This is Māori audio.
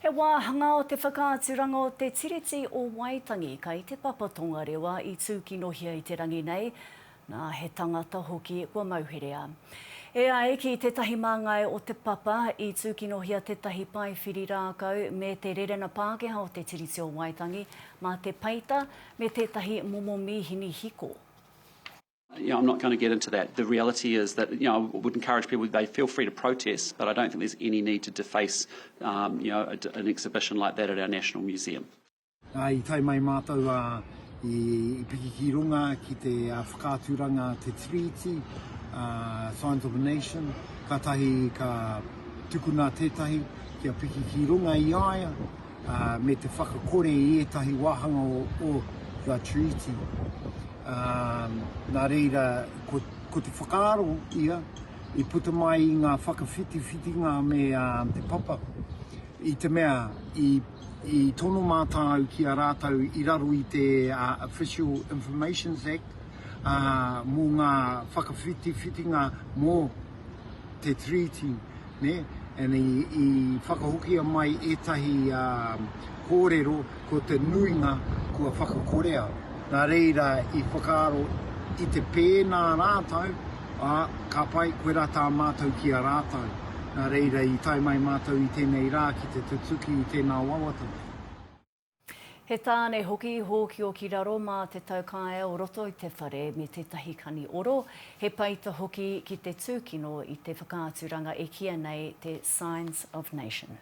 He wāhanga o te whakaaturanga o te tiriti o Waitangi kai te papatonga rewa I tūkinohia I te rangi nei, nā he tāngata hoki kua mauherehia. E ai ki tētahi māngai o te papa I tūkinohia tētahi pai whiri rākau me te rerena Pākehā o te tiriti o Waitangi, mā te paita me tētahi momo mihini hiko. I'm not going to get into that. The reality is that, I would encourage people, they feel free to protest, but I don't think there's any need to deface, an exhibition like that at our National Museum. I tai mai mātou I piki ki runga ki te whakaaturanga te treaty, Signs of a Nation, ka tahi ka tukuna tētahi, kia piki ki runga I aia, me te whakakore I etahi wāhanga o the treaty. Nā reira, ko te whakaaro ia, I puta mai I ngā whakawhitiwhitinga me te papa. I te mea, I tono mātāu ki a rātau I raro I te Official Information Act, mō ngā whakawhitiwhitinga mō te treaty, ne? And I whakahokia mai etahi kōrero ko te nuinga kua whakakorea. Nā reira I whakaaro I te pēnā rātau, ka pai koe rā tā mātou ki a rātau. Nā reira I tai mai mātou I tēnei rā ki te tutuki I tēnā wawata. He tāne hoki hōki o ki raro mā te taukaea o roto I te whare me tētahi kani oro. He paita hoki ki te tūkino I te whakaaturanga e kia nei te Signs of Nation.